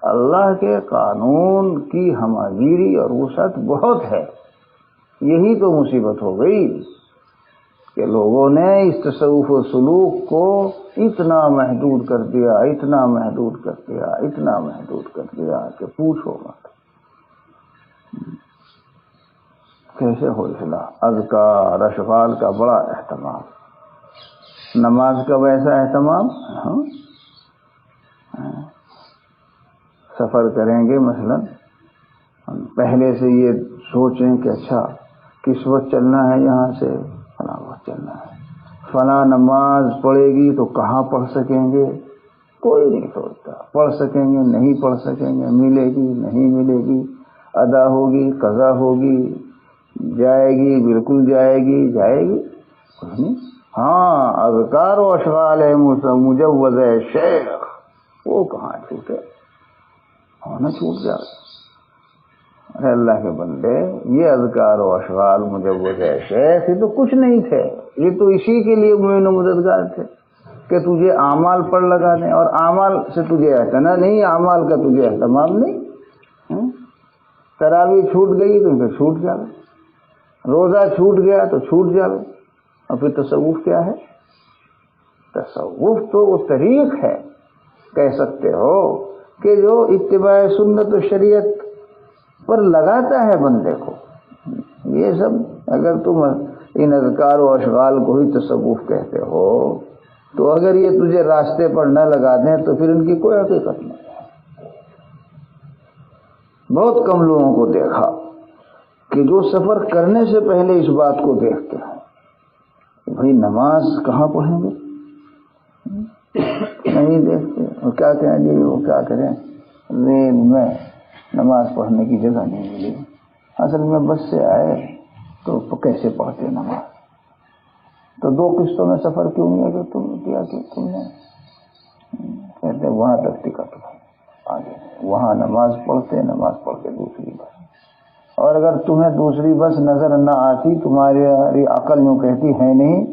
اللہ کے قانون کی ہماگیری اور وسعت بہت ہے. یہی تو مصیبت ہو گئی کہ لوگوں نے اس تصوف و سلوک کو اتنا محدود کر دیا، اتنا محدود کر دیا، اتنا محدود کر دیا کہ پوچھو مت. کیسے ہو اصلاح؟ اذکار اشغال کا بڑا اہتمام، نماز کا ویسا اہتمام. سفر کریں گے مثلا، ہم پہلے سے یہ سوچیں کہ اچھا کس وقت چلنا ہے، یہاں سے فلاں وقت چلنا ہے، فلاں نماز پڑھے گی تو کہاں پڑھ سکیں گے، کوئی نہیں سوچتا. پڑھ سکیں گے نہیں پڑھ سکیں گے، ملے گی نہیں ملے گی، ادا ہوگی قضا ہوگی، جائے گی بالکل جائے گی کچھ نہیں. ہاں اذکار و اشغال ہے مجوز ہے شیخ، وہ کہاں چھوٹے، ہونا چھوٹ جائے. ارے اللہ کے بندے، یہ اذکار و اشغال مجوز ہے شیخ یہ تو کچھ نہیں تھے، یہ تو اسی کے لیے معین و مددگار تھے کہ تجھے اعمال پر لگا دیں، اور اعمال سے تجھے اعتنا نہیں، اعمال کا تجھے اہتمام نہیں. تراویح چھوٹ گئی تو پھر چھوٹ جائے، روزہ چھوٹ گیا تو چھوٹ جائے. اور پھر تصوف کیا ہے؟ تصوف تو وہ طریق ہے، کہہ سکتے ہو کہ جو اتباع سنت و شریعت پر لگاتا ہے بندے کو. یہ سب اگر تم ان اذکار و اشغال کو ہی تصوف کہتے ہو تو اگر یہ تجھے راستے پر نہ لگا دیں تو پھر ان کی کوئی حقیقت نہیں. بہت کم لوگوں کو دیکھا کہ جو سفر کرنے سے پہلے اس بات کو دیکھتے ہیں بھائی نماز کہاں پڑھیں گے، نہیں دیکھتے. اور کیا کہیں جی وہ کیا کریں، ریل میں نماز پڑھنے کی جگہ نہیں ملی، اصل میں بس سے آئے تو کیسے پڑھتے نماز. تو 2 قسطوں میں سفر کیوں نہیں ہے کہ تم نے کہتے وہاں تک ٹکٹ آگے، وہاں نماز پڑھ کے دوسری بس. اور اگر تمہیں دوسری بس نظر نہ آتی، تمہاری عقل یوں کہتی ہے نہیں،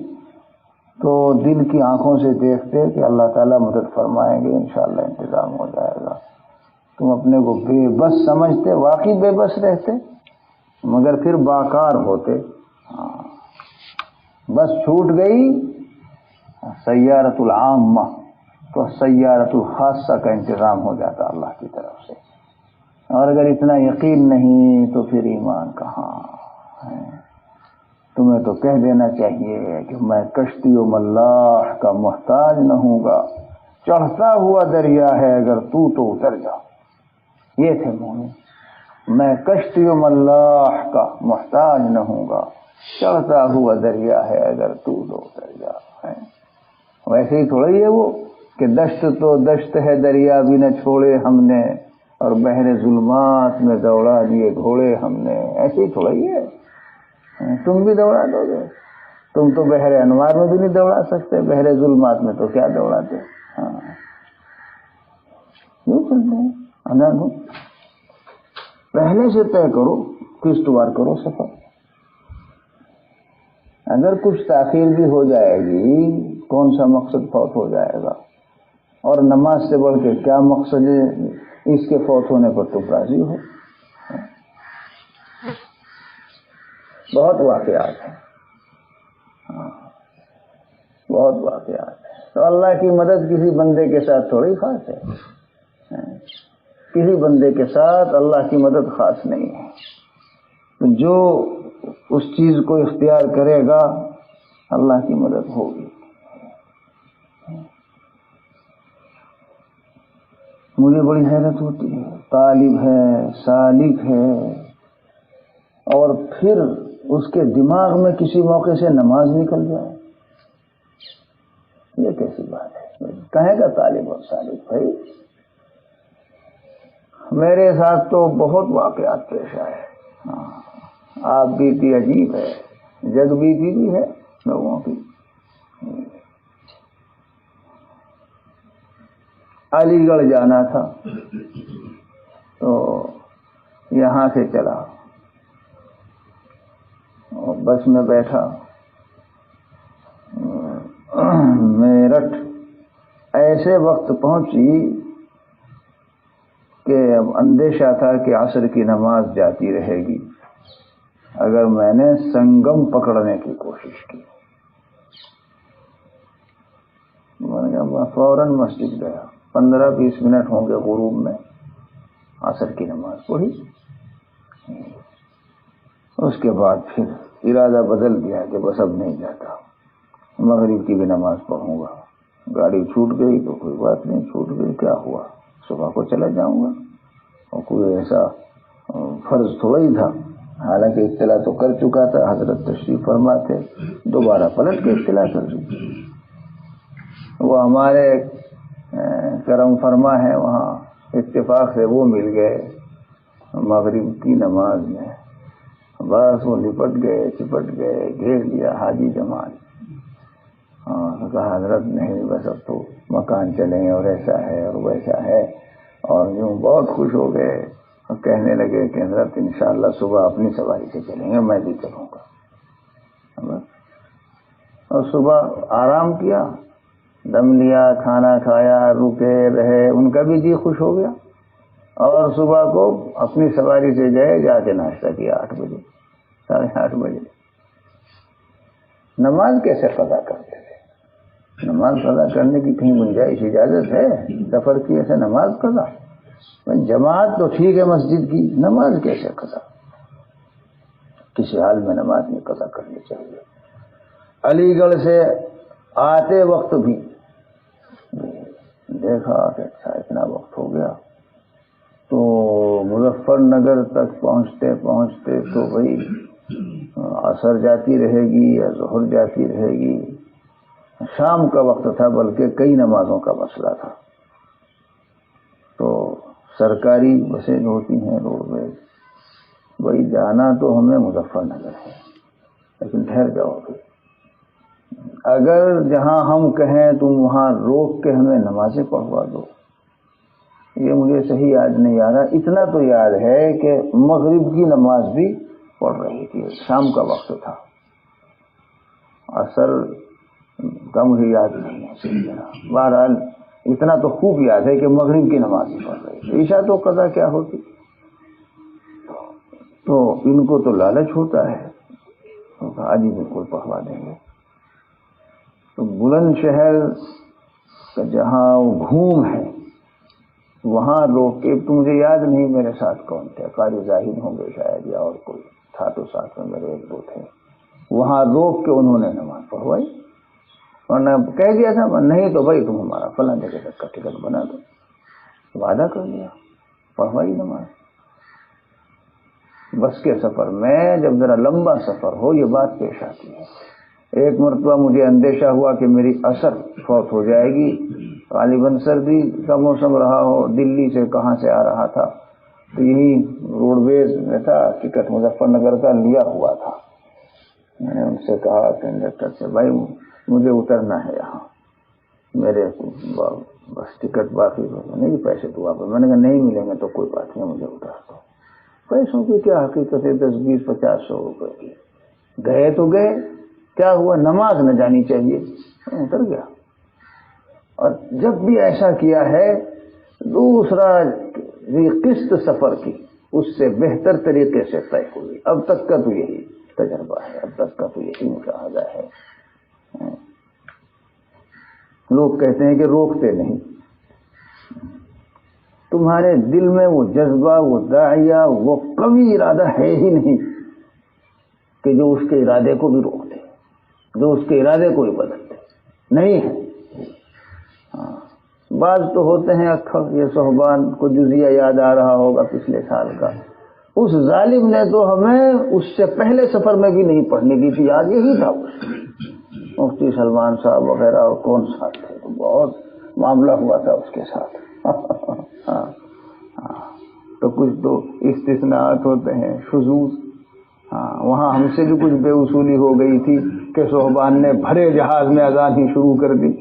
تو دل کی آنکھوں سے دیکھتے کہ اللہ تعالیٰ مدد فرمائیں گے انشاءاللہ انتظام ہو جائے گا. تم اپنے کو بے بس سمجھتے، واقعی بے بس رہتے مگر پھر باکار ہوتے. بس چھوٹ گئی سیارت العامہ تو سیارت الخاصہ کا انتظام ہو جاتا اللہ کی طرف سے. اور اگر اتنا یقین نہیں تو پھر ایمان کہاں ہے. تمہیں تو کہہ دینا چاہیے کہ میں کشتی و ملاح کا محتاج نہ ہوں گا، چڑھتا ہوا دریا ہے اگر تو اتر جا. یہ تھے مومن. میں کشتی و ملاح کا محتاج نہ ہوں گا، چڑھتا ہوا دریا ہے اگر تو اتر جا. ویسے ہی تھوڑا ہی ہے وہ کہ دشت تو دشت ہے دریا بھی نہ چھوڑے ہم نے، اور بحر ظلمات میں دوڑا دیے گھوڑے ہم نے. ایسے ہی تھوڑا ہی ہے. تم بھی دوڑا دو گے، تم تو بحر انوار میں بھی نہیں دوڑا سکتے، بحر ظلمات میں تو کیا دوڑاتے. یوں چلتے ہیں. پہلے سے طے کرو، قسطوار کرو سفر. اگر کچھ تاخیر بھی ہو جائے گی کون سا مقصد فوت ہو جائے گا، اور نماز سے بڑھ کے کیا مقصد ہے اس کے فوت ہونے پر تم راضی ہو. بہت واقعات ہیں، بہت واقعات ہیں. تو اللہ کی مدد کسی بندے کے ساتھ تھوڑی خاص ہے، کسی بندے کے ساتھ اللہ کی مدد خاص نہیں ہے. جو اس چیز کو اختیار کرے گا اللہ کی مدد ہوگی. مجھے بڑی حیرت ہوتی ہے، طالب ہے، سالک ہے، اور پھر اس کے دماغ میں کسی موقع سے نماز نکل جائے. یہ کیسی بات ہے؟ کہے گا طالب اور سالک بھائی. میرے ساتھ تو بہت واقعات پیش آئے. آپ بیتی عجیب ہے، جگ بیتی بھی ہے لوگوں کی. علی گڑھ جانا تھا تو یہاں سے چلا، بس میں بیٹھا، میرٹھ ایسے وقت پہنچی کہ اندیشہ تھا کہ عصر کی نماز جاتی رہے گی اگر میں نے سنگم پکڑنے کی کوشش کی. میں فوراً مسجد گیا, 15-20 منٹ ہوں گے غروب میں, عصر کی نماز پڑھی. اس کے بعد پھر ارادہ بدل دیا کہ بس اب نہیں جاتا, مغرب کی بھی نماز پڑھوں گا. گاڑی چھوٹ گئی تو کوئی بات نہیں, چھوٹ گئی کیا ہوا, صبح کو چلا جاؤں گا. اور کوئی ایسا فرض تھوڑا ہی تھا, حالانکہ اطلاع تو کر چکا تھا, حضرت تشریف فرما تھے, دوبارہ پلٹ کے اطلاع کر دی. وہ ہمارے کرم فرما ہے, وہاں اتفاق سے وہ مل گئے مغرب کی نماز میں. بس وہ لپٹ گئے, چپٹ گئے, گھیر لیا حاجی جماعت. کہا حضرت نہیں بس اب تو مکان چلیں, اور ایسا ہے اور ویسا ہے, اور یوں بہت خوش ہو گئے اور کہنے لگے کہ حضرت انشاءاللہ صبح اپنی سواری سے چلیں گے, میں بھی چلوں گا. اور صبح آرام کیا, دم لیا, کھانا کھایا, رکے رہے, ان کا بھی جی خوش ہو گیا. اور صبح کو اپنی سواری سے گئے, جا کے ناشتہ کیا 8 بجے, 8:30 بجے. نماز کیسے قضا کرتے تھے؟ نماز قضا کرنے کی کہیں گنجائش اجازت ہے سفر کی ایسے نماز قضا؟ جماعت تو ٹھیک ہے مسجد کی, نماز کیسے قضا؟ کسی حال میں نماز میں قضا کرنی چاہیے. علی گڑھ سے آتے وقت بھی دیکھا کہ اچھا اتنا وقت ہو گیا, تو مظفر نگر تک پہنچتے پہنچتے تو بھائی عصر جاتی رہے گی یا ظہر جاتی رہے گی. شام کا وقت تھا, بلکہ کئی نمازوں کا مسئلہ تھا. تو سرکاری بسیں ہوتی ہیں روڈ ویز, بھائی جانا تو ہمیں مظفر نگر ہے, لیکن ٹھہر جاؤ گے. اگر جہاں ہم کہیں تم وہاں روک کے ہمیں نمازیں پڑھوا دو. یہ مجھے صحیح یاد نہیں آ رہا, اتنا تو یاد ہے کہ مغرب کی نماز بھی پڑھ رہی تھی, شام کا وقت تھا. عصر کا مجھے یاد نہیں ہے, بہرحال اتنا تو خوب یاد ہے کہ مغرب کی نماز ہی پڑھ رہی تھی. عشاء تو قضا کیا ہوتی, تو ان کو تو لالچ ہوتا ہے, آج ہی بالکل پڑھوا دیں گے. تو بلند شہر کا جہاں گھوم ہے وہاں روک کے, تو مجھے یاد نہیں میرے ساتھ کون تھے, قاری زاہد ہوں گے شاید یا اور کوئی تھا, تو ساتھ میں میرے 1-2 تھے. وہاں روک کے انہوں نے نماز پڑھوائی. اور میں کہہ دیا تھا نہیں تو بھائی تم ہمارا فلاں جگہ تک کا ٹکٹ بنا دو, وعدہ کر لیا, پڑھوائی نماز. بس کے سفر میں جب ذرا لمبا سفر ہو یہ بات پیش آتی ہے. ایک مرتبہ مجھے اندیشہ ہوا کہ میری عصر فوت ہو جائے گی, غالباً سردی کا موسم رہا ہو, دلی سے کہاں سے آ رہا تھا, تو یہی روڈ ویز میں تھا, ٹکٹ مظفر نگر کا لیا ہوا تھا. میں نے ان سے کہا کنڈکٹر سے, بھائی مجھے اترنا ہے یہاں, میرے بس ٹکٹ باقی نہیں, پیسے تو واپس. میں نے کہا نہیں ملیں گے تو کوئی بات نہیں, مجھے اتار دو. پیسوں کی کیا حقیقت ہے, 10, 20, 50, 100 روپے کی. گئے تو گئے, کیا ہوا, نماز نہ جانی چاہیے, اتر گیا. اور جب بھی ایسا کیا ہے دوسرا قسط سفر کی اس سے بہتر طریقے سے طے ہوئی. اب تک کا تو یہی تجربہ ہے, اب تک کا تو یہی مشاہدہ ہے. لوگ کہتے ہیں کہ روکتے نہیں, تمہارے دل میں وہ جذبہ, وہ داعیہ, وہ قوی ارادہ ہے ہی نہیں کہ جو اس کے ارادے کو بھی روک دے, جو اس کے ارادے کو بھی بدل دے, نہیں ہے. بعض تو ہوتے ہیں, یہ صحبان کو جزیہ یاد آ رہا ہوگا پچھلے سال کا, اس ظالم نے تو ہمیں اس سے پہلے سفر میں بھی نہیں پڑھنے دی تھی, یاد یہی تھا. مفتی سلمان صاحب وغیرہ اور کون ساتھ تھے, تو بہت معاملہ ہوا تھا اس کے ساتھ. تو کچھ تو استثناءات ہوتے ہیں, شذوذ. وہاں ہم سے بھی کچھ بے اصولی ہو گئی تھی کہ صحبان نے بھرے جہاز میں اذان ہی شروع کر دی,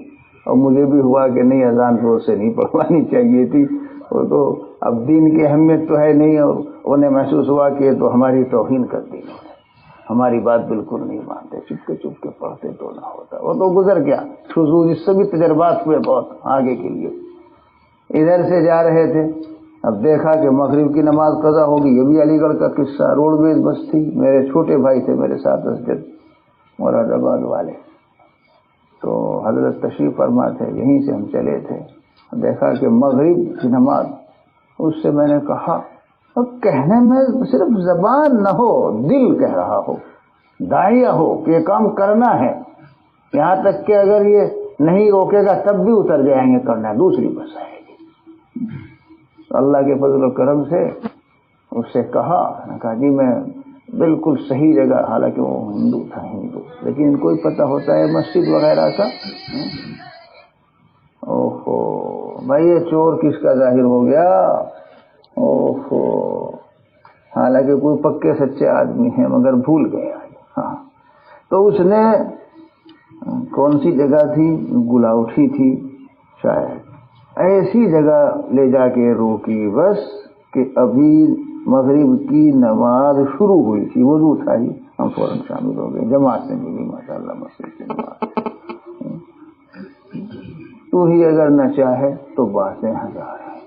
اور مجھے بھی ہوا کہ نہیں, اذان زور سے نہیں پڑھوانی چاہیے تھی. وہ تو اب دین کی اہمیت تو ہے نہیں, اور انہیں محسوس ہوا کہ یہ تو ہماری توہین کر دی, ہماری بات بالکل نہیں مانتے, چپ کے پڑھتے تو نہ ہوتا. وہ تو گزر گیا شذوذ, اس سے بھی تجربات ہوئے بہت آگے کے لیے. ادھر سے جا رہے تھے اب دیکھا کہ مغرب کی نماز قضا ہوگی. یہ بھی علی گڑھ کا قصہ. روڈ ویز بس تھی, میرے چھوٹے بھائی تھے میرے ساتھ اسجد مراد آباد والے, تو حضرت تشریف فرما تھے, یہیں سے ہم چلے تھے. دیکھا کہ مغرب کی نماز, اس سے میں نے کہا اب کہنے میں صرف زبان نہ ہو, دل کہہ رہا ہو, داعیہ ہو کہ یہ کام کرنا ہے, یہاں تک کہ اگر یہ نہیں روکے گا تب بھی اتر جائیں گے کرنا, دوسری بس آئے گی. اللہ کے فضل و کرم سے اس سے کہا جی میں بالکل صحیح جگہ, حالانکہ وہ ہندو تھا ہندو, لیکن ان کو ہی پتہ ہوتا ہے مسجد وغیرہ کا. اوہو بھائی یہ چور کس کا ظاہر ہو گیا, اوہو, حالانکہ کوئی پکے سچے آدمی ہیں مگر بھول گیا. ہاں تو اس نے کون سی جگہ تھی, گلاوٹھی تھی شاید, ایسی جگہ لے جا کے روکی بس کہ ابھی مغرب کی نماز شروع ہوئی تھی, وضو تھا ہی, ہم فوراً شامل ہو گئے, جماعت سے ملی ماشاء اللہ مسجد کی نماز. تو ہی اگر نہ چاہے تو باتیں ہزار ہیں.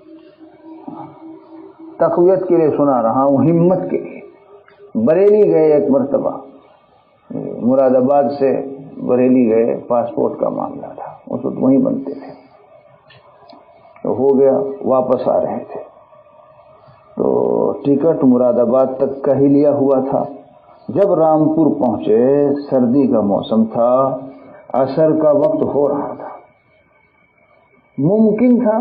تقویت کے لیے سنا رہا ہوں, ہمت کے لیے. بریلی گئے ایک مرتبہ, مراد آباد سے بریلی گئے, پاسپورٹ کا معاملہ تھا, اس وقت وہیں بنتے تھے, تو ہو گیا واپس آ رہے تھے, تو ٹکٹ مراد آباد تک کا ہی لیا ہوا تھا. جب رامپور پہنچے سردی کا موسم تھا, عصر کا وقت ہو رہا تھا, ممکن تھا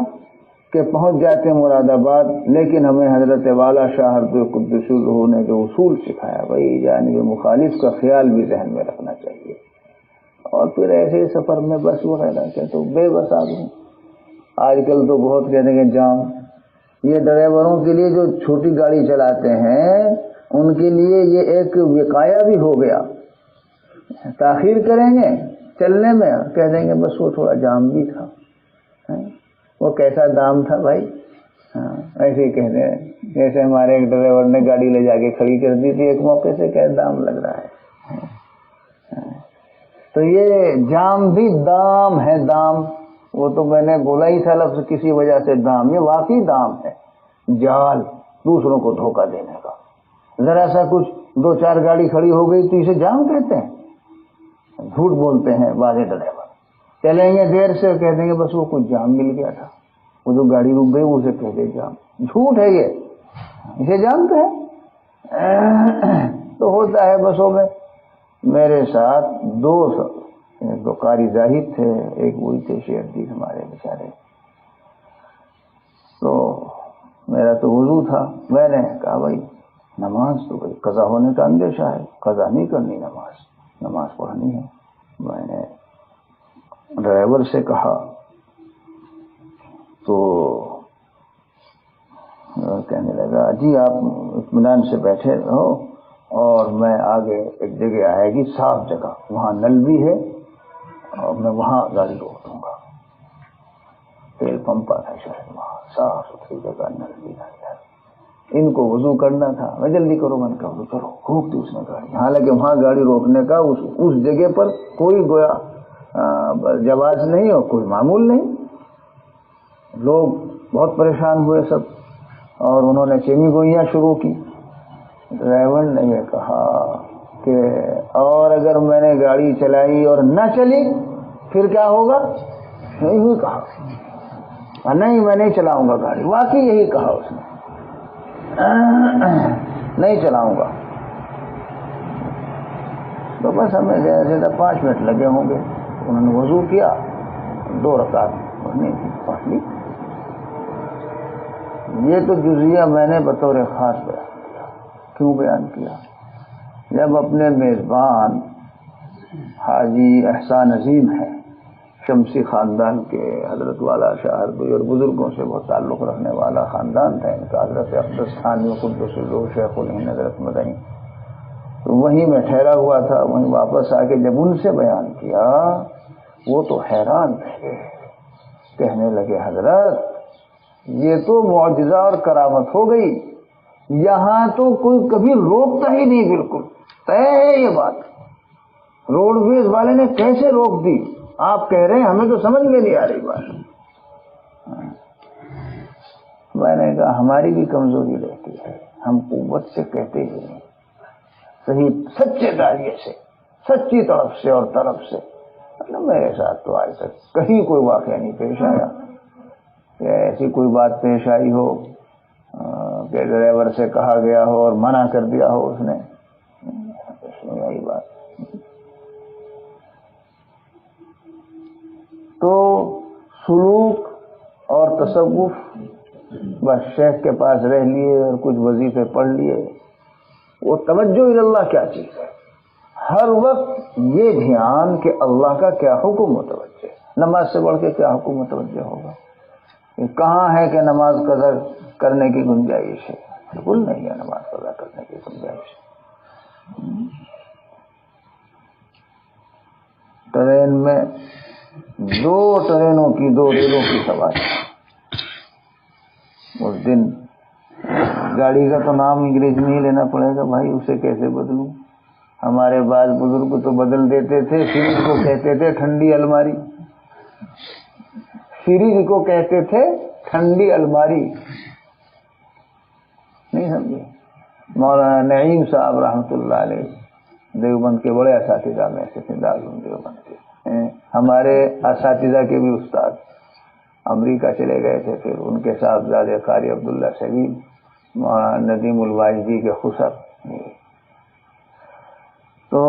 کہ پہنچ جاتے مراد آباد, لیکن ہمیں حضرت والا شاہ قدس الروح نے جو اصول سکھایا, بھائی جانب مخالف کا خیال بھی ذہن میں رکھنا چاہیے. اور پھر ایسے سفر میں بس وغیرہ کے تو بے بس آدمی, آج کل تو بہت کہتے ہیں کہ جام, یہ ڈرائیوروں کے لیے جو چھوٹی گاڑی چلاتے ہیں ان کے لیے یہ ایک وقایا بھی ہو گیا. تاخیر کریں گے چلنے میں, کہہ دیں گے بس وہ تھوڑا جام بھی تھا, وہ کیسا دام تھا بھائی, ایسے ہی کہتے ہیں. جیسے ہمارے ایک ڈرائیور نے گاڑی لے جا کے کھڑی کر دی تھی ایک موقع سے, کیا دام لگ رہا ہے. تو یہ جام بھی دام ہے, دام. وہ تو میں نے بولا ہی تھا لفظ کسی وجہ سے دام, یہ واقعی دام ہے, جال دوسروں کو دھوکہ دینے کا. ذرا سا کچھ دو چار گاڑی کھڑی ہو گئی تو اسے جام کہتے ہیں. جھوٹ بولتے ہیں بعض ڈرائیور, چلیں گے دیر سے کہہ دیں گے بس وہ کچھ جام مل گیا تھا, وہ جو گاڑی رک گئی اسے کہتے جام. جھوٹ ہے یہ, اسے جانتے ہیں. تو ہوتا ہے بسوں میں. میرے ساتھ دو قاری زاہد تھے, ایک وہی تھے شیخ الدین ہمارے بیچارے. تو میرا تو وضو تھا, میں نے کہا بھائی نماز تو بھائی قضا ہونے کا اندیشہ ہے, قضا نہیں کرنی, نماز پڑھنی ہے. میں نے ڈرائیور سے کہا, تو کہنے لگا جی آپ اطمینان سے بیٹھے رہو, اور میں آگے ایک جگہ آئے گی صاف جگہ, وہاں نل بھی ہے, اور میں وہاں گاڑی روک دوں گا. تیل پمپ تھا شاید, وہاں صاف ستھری جگہ, نل بھی نظر. ان کو وضو کرنا تھا, میں جلدی کرو, میں نے کہا کرو, روک دی اس نے گاڑی. حالانکہ وہاں گاڑی روکنے کا اس جگہ پر کوئی گویا جواز نہیں اور کوئی معمول نہیں. لوگ بہت پریشان ہوئے سب, اور انہوں نے چینی گوئیاں شروع کی. ڈرائیور نے یہ کہا کہ اور اگر میں نے گاڑی چلائی اور نہ چلی پھر کیا ہوگا؟ یہی کہا, نہیں میں نہیں چلاؤں گا گاڑی. واقعی یہی کہا اس نے, نہیں چلاؤں گا. تو بس ہمیں زیادہ 5 منٹ لگے ہوں گے. انہوں نے وضو کیا, 2 رکعت پڑھنی تھی, پڑھ لی. یہ تو جزیہ میں نے بطور خاص بیان کیا. کیوں بیان کیا؟ جب اپنے میزبان حاجی احسان عظیم ہیں, شمسی خاندان کے, حضرت والا شاہ کوئی اور بزرگوں سے بہت تعلق رکھنے والا خاندان تھا ان کا, حضرت اقدس خانوی قدس الروح شیخ الہند حضرت مدنی. تو وہیں میں ٹھہرا ہوا تھا, وہیں واپس آ کے جب ان سے بیان کیا وہ تو حیران رہ گئے. کہنے لگے حضرت یہ تو معجزہ اور کرامت ہو گئی, یہاں تو کوئی کبھی روکتا ہی نہیں, بالکل طے ہے یہ بات. روڈ ویز والے نے کیسے روک دی آپ کہہ رہے ہیں, ہمیں تو سمجھ میں نہیں آ رہی بات. میں نے کہا ہماری بھی کمزوری رہتی ہے، ہم قوت سے کہتے ہی نہیں، صحیح سچے داعیے سے، سچی طرف سے اور طرف سے۔ میرے ساتھ تو آج تک کہیں کوئی واقعہ نہیں پیش آیا کہ ایسی کوئی بات پیش آئی ہو کہ ڈرائیور سے کہا گیا ہو اور منع کر دیا ہو اس نے، یہی بات۔ تو سلوک اور تصوف بس شیخ کے پاس رہ لیے اور کچھ وظیفے پڑھ لیے، وہ توجہ اللہ کیا چیز ہے؟ ہر وقت یہ دھیان کہ اللہ کا کیا حکم متوجہ، نماز سے بڑھ کے کیا حکم متوجہ ہوگا؟ یہ کہاں ہے کہ نماز قضا کرنے کی گنجائش ہے؟ بالکل نہیں ہے نماز قضا کرنے کی گنجائش۔ ٹرین میں 2 ٹرینوں کی 2 ریلوں کی سواری، اس دن گاڑی کا تو نام انگریزی نہیں لینا پڑے گا بھائی، اسے کیسے بدلوں؟ ہمارے بعض بزرگ تو بدل دیتے تھے، فریج کو کہتے تھے ٹھنڈی الماری، فریج کو کہتے تھے ٹھنڈی الماری، نہیں سمجھے؟ مولانا نعیم صاحب رحمۃ اللہ علیہ دیوبند کے بڑے اساتذہ میں سے تھے، دارالعلوم دیوبند کے، ہمارے اساتذہ کے بھی استاد امریکہ چلے گئے تھے، پھر ان کے صاحبزادے قاری عبداللہ سلیم، مولانا ندیم الواجدی کے خسر۔ تو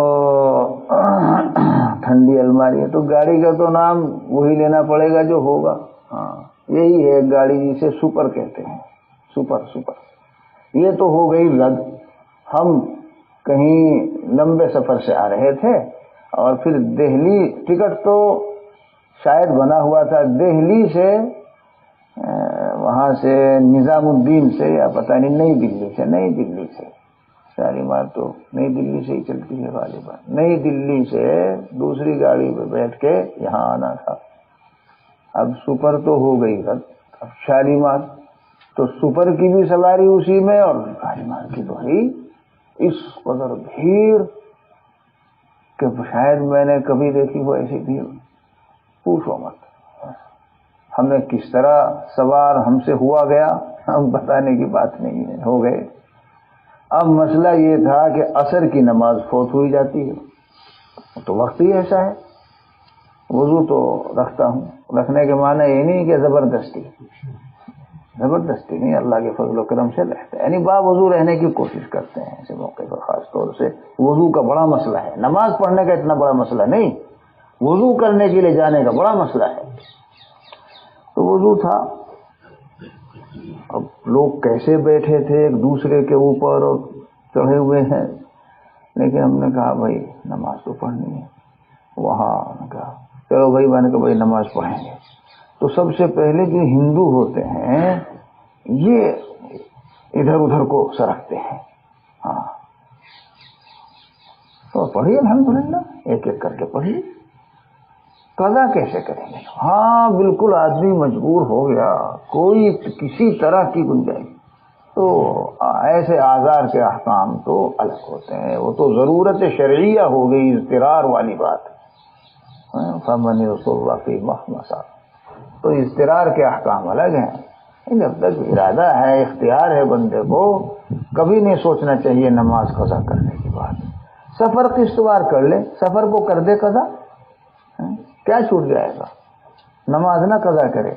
ٹھنڈی الماری ہے تو گاڑی کا تو نام وہی لینا پڑے گا جو ہوگا۔ ہاں یہی ہے گاڑی جسے سپر کہتے ہیں، سپر۔ یہ تو ہو گئی رد۔ ہم کہیں لمبے سفر سے آ رہے تھے اور پھر دہلی، ٹکٹ تو شاید بنا ہوا تھا دہلی سے، وہاں سے نظام الدین سے یا پتہ نہیں نئی دلی سے شالیمار تو نئی دلی سے ہی چلتی ہے غالباً، نئی دلی سے دوسری گاڑی پہ بیٹھ کے یہاں آنا تھا۔ اب سپر تو ہو گئی رد، اب شالیمار تو سپر کی بھی سواری اسی میں اور شالیمار کی تو ہے۔ اس قدر بھیڑ کہ شاید میں نے کبھی دیکھی ہو ایسی بھیڑ، پوچھو مت۔ ہمیں کس طرح سوار ہم سے ہوا گیا ہم بتانے کی بات نہیں ہے، ہو گئے۔ اب مسئلہ یہ تھا کہ عصر کی نماز فوت ہوئی جاتی ہے تو وقت ہی ایسا ہے، وضو تو رکھتا ہوں، رکھنے کے معنی یہ نہیں کہ زبردستی نہیں، اللہ کے فضل و کرم سے رہتا ہے، یعنی باوضو رہنے کی کوشش کرتے ہیں ایسے موقع پر۔ خاص طور سے وضو کا بڑا مسئلہ ہے، نماز پڑھنے کا اتنا بڑا مسئلہ نہیں، وضو کرنے کے لیے جانے کا بڑا مسئلہ ہے۔ تو وضو تھا، اب لوگ کیسے بیٹھے تھے ایک دوسرے کے اوپر اور چڑھے ہوئے ہیں، لیکن ہم نے کہا بھائی نماز تو پڑھنی ہے۔ وہاں کہا چلو بھائی، میں نے کہا بھائی نماز پڑھیں گے۔ تو سب سے پہلے جو ہندو ہوتے ہیں یہ ادھر ادھر کو سرکتے ہیں، ہاں تو پڑھیے الحمدللہ، ایک ایک کر کے پڑھیے۔ قضا کیسے کریں گے؟ ہاں بالکل، آدمی مجبور ہو گیا، کوئی کسی طرح کی گنجائش، تو ایسے آزار کے احکام تو الگ ہوتے ہیں، وہ تو ضرورت شرعیہ ہو گئی، اضطرار والی بات۔ فمن اضطر فی مخمصہ، تو اضطرار کے احکام الگ ہیں۔ جب تک ارادہ ہے، اختیار ہے بندے کو، کبھی نہیں سوچنا چاہیے نماز قضا کرنے کی بات۔ سفر قسط وار کر لے، سفر کو کر دے قضا، کیا چھوٹ جائے گا؟ نماز نہ قضا کرے